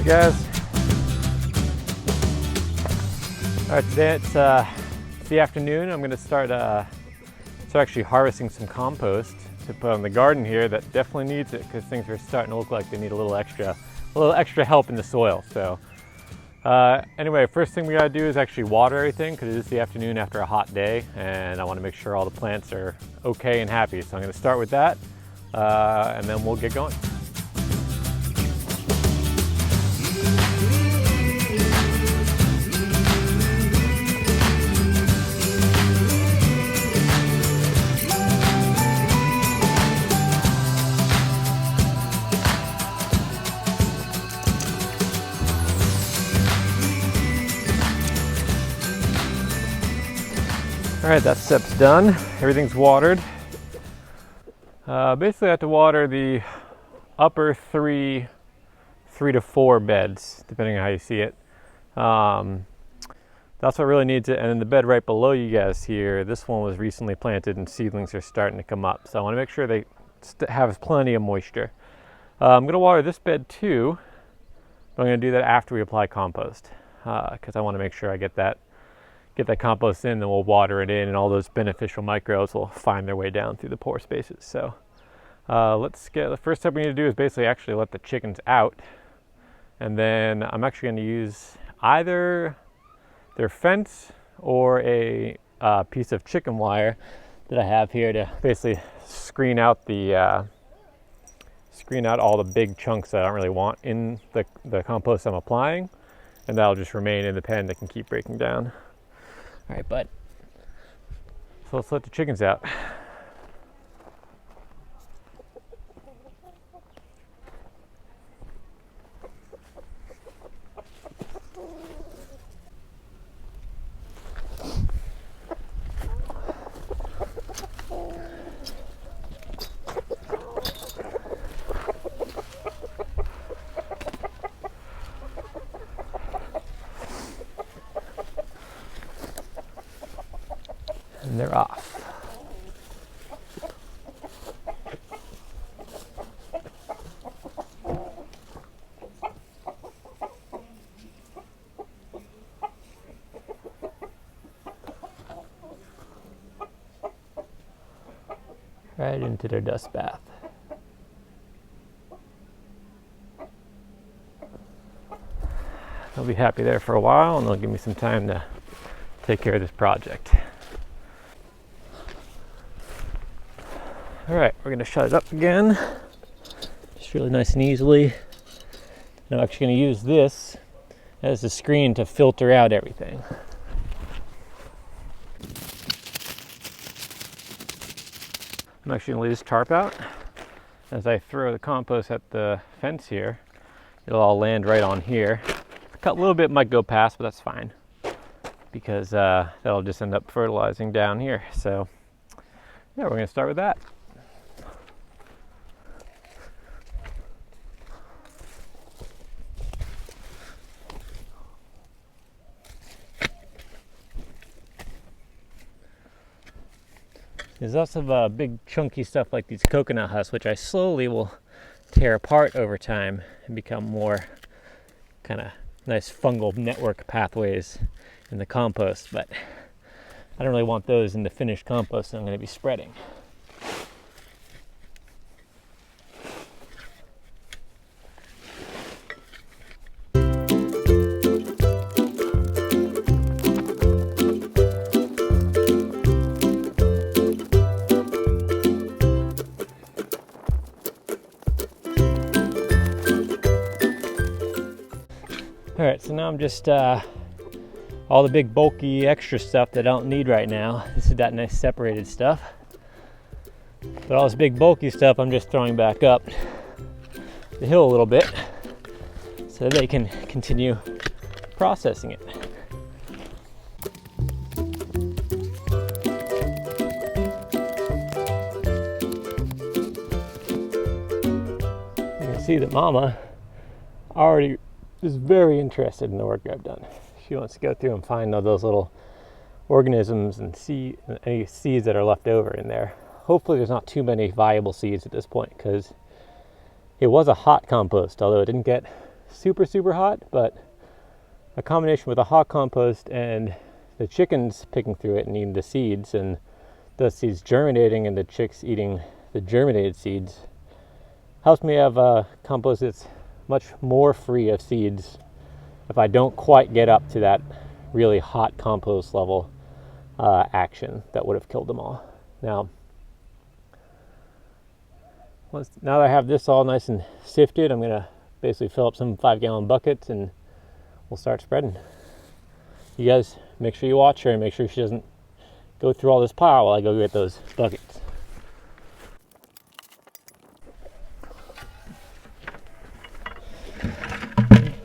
guys. All right, today it's the afternoon. I'm going to start actually harvesting some compost to put on the garden here that definitely needs it because things are starting to look like they need a little extra help in the soil. So anyway, first thing we got to do is actually water everything because it is the afternoon after a hot day, and I want to make sure all the plants are okay and happy. So I'm going to start with that, and then we'll get going. All right, that step's done. Everything's watered. Basically I have to water the upper three to four beds, depending on how you see it. That's what really needs it. And then the bed right below you guys here, this one was recently planted and seedlings are starting to come up. So I want to make sure they have plenty of moisture. I'm going to water this bed too, but I'm going to do that after we apply compost because I want to make sure I get that compost in, then we'll water it in and all those beneficial microbes will find their way down through the pore spaces. So the first step we need to do is basically actually let the chickens out. And then I'm actually going to use either their fence or a piece of chicken wire that I have here to basically screen out all the big chunks that I don't really want in the compost I'm applying. And that'll just remain in the pen that can keep breaking down. All right, bud. So let's let the chickens out. And they're off. Right into their dust bath. They'll be happy there for a while, and they'll give me some time to take care of this project. All right, we're gonna shut it up again, just really nice and easily. And I'm actually gonna use this as a screen to filter out everything. I'm actually gonna lay this tarp out. As I throw the compost at the fence here, it'll all land right on here. A little bit might go past, but that's fine because that'll just end up fertilizing down here. So yeah, we're gonna start with that. There's also big chunky stuff like these coconut husks, which I slowly will tear apart over time and become more kind of nice fungal network pathways in the compost. But I don't really want those in the finished compost that I'm going to be spreading. All right, so now I'm just all the big bulky extra stuff that I don't need right now. This is that nice separated stuff. But all this big bulky stuff I'm just throwing back up the hill a little bit so they can continue processing it. You can see that Mama already is very interested in the work I've done. She wants to go through and find all those little organisms and see any seeds that are left over in there. Hopefully there's not too many viable seeds at this point because it was a hot compost, although it didn't get super hot, but a combination with a hot compost and the chickens picking through it and eating the seeds, and the seeds germinating and the chicks eating the germinated seeds, helps me have a compost that's much more free of seeds if I don't quite get up to that really hot compost level action that would have killed them all. Now that I have this all nice and sifted, I'm gonna basically fill up some 5-gallon buckets and we'll start spreading. You guys make sure you watch her and make sure she doesn't go through all this pile while I go get those buckets.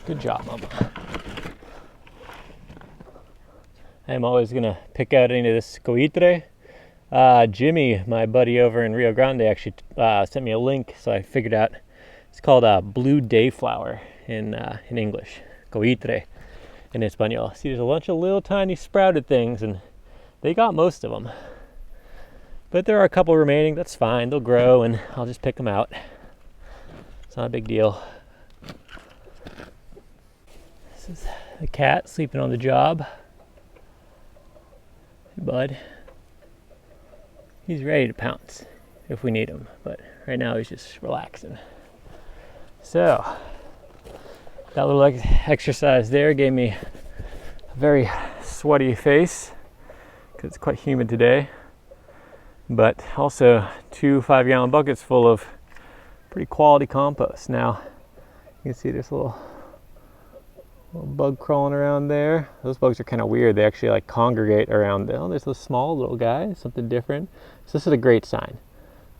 Good job, Mama. I'm always gonna pick out any of this coitre. Jimmy, my buddy over in Rio Grande, actually sent me a link, so I figured out it's called blue dayflower in English, coitre in Espanol. See, there's a bunch of little tiny sprouted things, and they got most of them. But there are a couple remaining. That's fine. They'll grow, and I'll just pick them out. It's not a big deal. This is the cat sleeping on the job. Hey, bud. He's ready to pounce if we need him, but right now he's just relaxing. So that little exercise there gave me a very sweaty face because it's quite humid today, but also 2 5-gallon buckets full of pretty quality compost. Now you can see there's a little bug crawling around there. Those bugs are kind of weird. They actually like congregate around there's a small little guy, something different. So this is a great sign.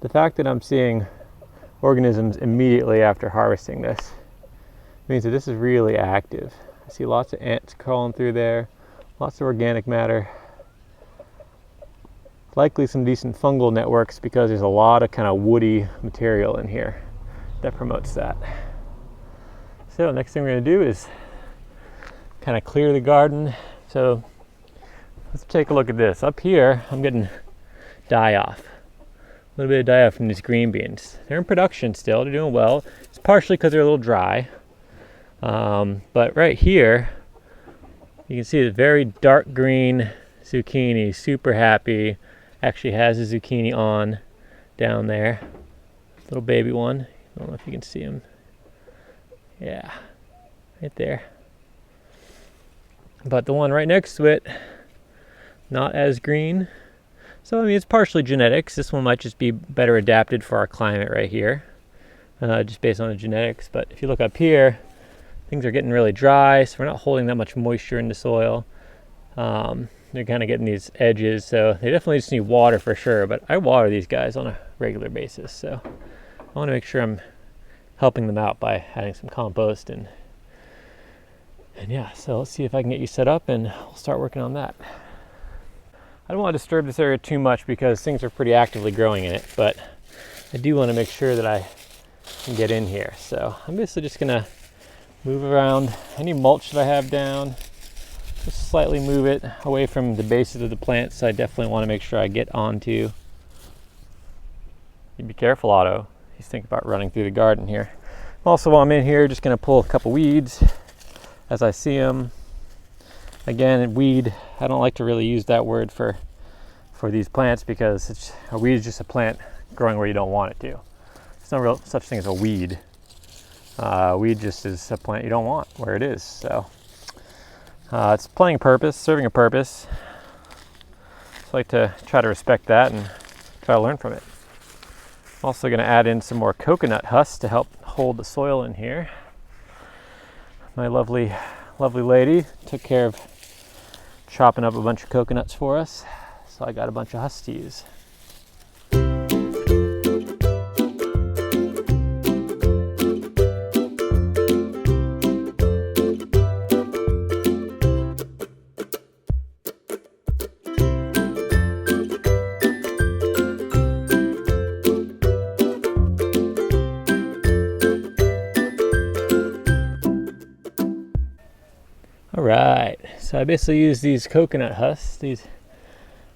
The fact that I'm seeing organisms immediately after harvesting this means that this is really active. I see lots of ants crawling through there, lots of organic matter, likely some decent fungal networks because there's a lot of kind of woody material in here that promotes that. So next thing we're going to do is kind of clear the garden. So let's take a look at this. Up here, I'm getting die-off. A little bit of die-off from these green beans. They're in production still. They're doing well. It's partially because they're a little dry. But right here, you can see the very dark green zucchini. Super happy. Actually has a zucchini on down there. Little baby one. I don't know if you can see him. Yeah, right there. But the one right next to it, not as green. So I mean, it's partially genetics. This one might just be better adapted for our climate right here, just based on the genetics. But if you look up here, things are getting really dry, so we're not holding that much moisture in the soil. They're kind of getting these edges, so they definitely just need water for sure. But I water these guys on a regular basis, so I want to make sure I'm helping them out by adding some compost and yeah, so let's see if I can get you set up and we'll start working on that. I don't want to disturb this area too much because things are pretty actively growing in it, but I do want to make sure that I can get in here. So I'm basically just gonna move around any mulch that I have down, just slightly move it away from the bases of the plants. So I definitely want to make sure I get onto. You be careful, Otto. He's thinking about running through the garden here. Also, while I'm in here, just gonna pull a couple weeds as I see them. Again, weed, I don't like to really use that word for these plants because a weed is just a plant growing where you don't want it to. There's no real such thing as a weed. Weed just is a plant you don't want where it is. So it's playing a purpose, serving a purpose. So I like to try to respect that and try to learn from it. I'm also going to add in some more coconut husks to help hold the soil in here. My lovely lady took care of chopping up a bunch of coconuts for us, so I got a bunch of husks to use. Alright, so I basically use these coconut husks, these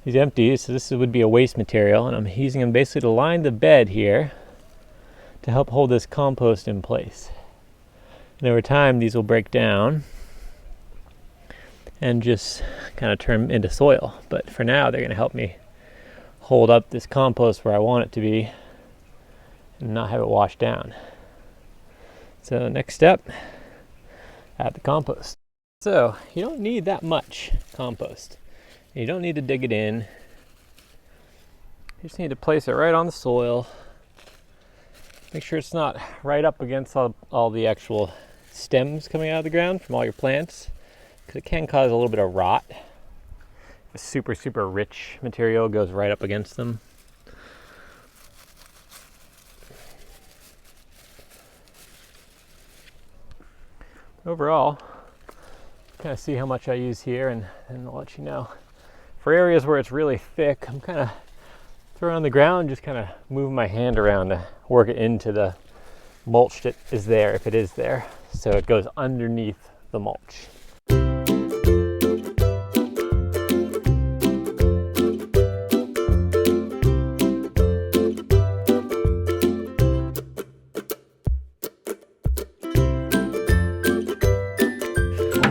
empties, so this would be a waste material, and I'm using them basically to line the bed here to help hold this compost in place. And over time, these will break down and just kind of turn into soil. But for now, they're going to help me hold up this compost where I want it to be and not have it wash down. So next step, add the compost. So you don't need that much compost. You don't need to dig it in. You just need to place it right on the soil. Make sure it's not right up against all the actual stems coming out of the ground from all your plants, because it can cause a little bit of rot. The super, super rich material goes right up against them. Overall, kind of see how much I use here, and I'll let you know. For areas where it's really thick, I'm kind of throwing on the ground, just kind of moving my hand around to work it into the mulch that is there, if it is there, so it goes underneath the mulch. One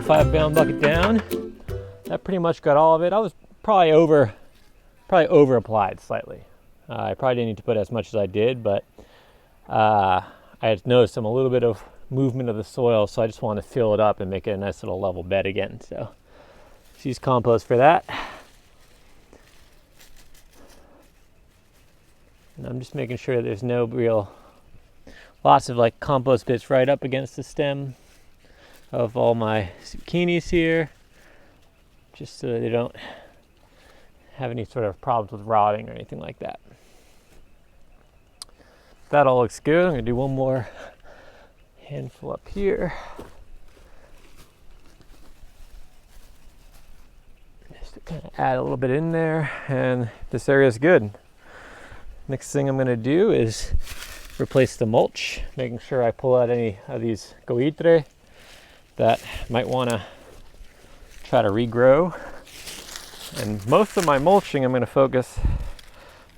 5-gallon bucket down. That pretty much got all of it. I was probably over applied slightly. I probably didn't need to put as much as I did, but I had noticed a little bit of movement of the soil, so I just want to fill it up and make it a nice little level bed again. So just use compost for that. And I'm just making sure there's no lots of like compost bits right up against the stem of all my zucchinis here, just so they don't have any sort of problems with rotting or anything like that. That all looks good. I'm going to do one more handful up here. Just to kind of add a little bit in there, and this area is good. Next thing I'm going to do is replace the mulch, making sure I pull out any of these goitre that might want to try to regrow. And most of my mulching, I'm going to focus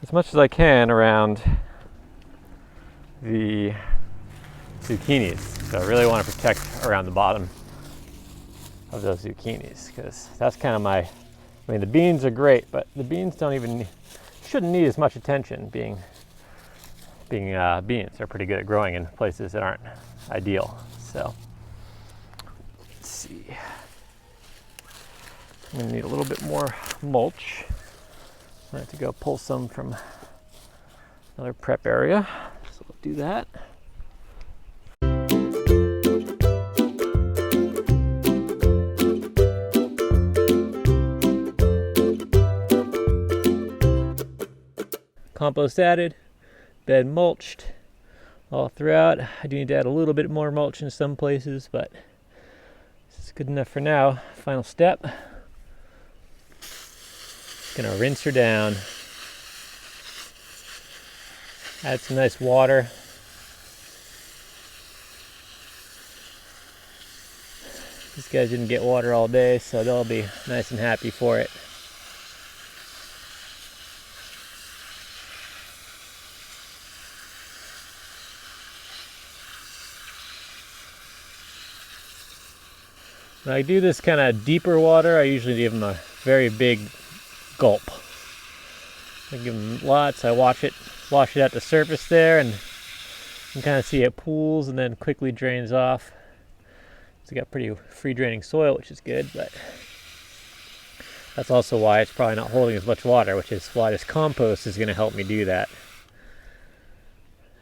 as much as I can around the zucchinis. So I really want to protect around the bottom of those zucchinis, because that's kind of the beans are great, but the beans shouldn't need as much attention, being beans. They're pretty good at growing in places that aren't ideal. So let's see. I'm going to need a little bit more mulch. I have to go pull some from another prep area, so we'll do that. Compost added, bed mulched all throughout. I do need to add a little bit more mulch in some places, but this is good enough for now. Final step. Gonna rinse her down. Add some nice water. These guys didn't get water all day, so they'll be nice and happy for it. When I do this kind of deeper water, I usually give them a very big gulp. I give them lots. I wash it at the surface there, and you can kind of see it pools and then quickly drains off. It's got pretty free draining soil, which is good, but that's also why it's probably not holding as much water, which is why this compost is going to help me do that.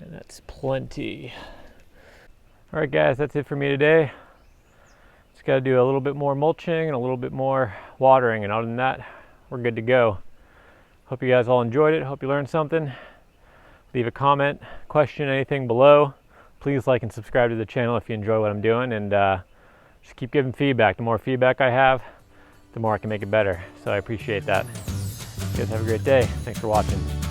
And that's plenty. All right, guys, that's it for me today. Just got to do a little bit more mulching and a little bit more watering, and other than that, we're good to go. Hope you guys all enjoyed it. Hope you learned something. Leave a comment, question, anything below. Please like and subscribe to the channel if you enjoy what I'm doing, and just keep giving feedback. The more feedback I have, the more I can make it better. So I appreciate that. You guys have a great day. Thanks for watching.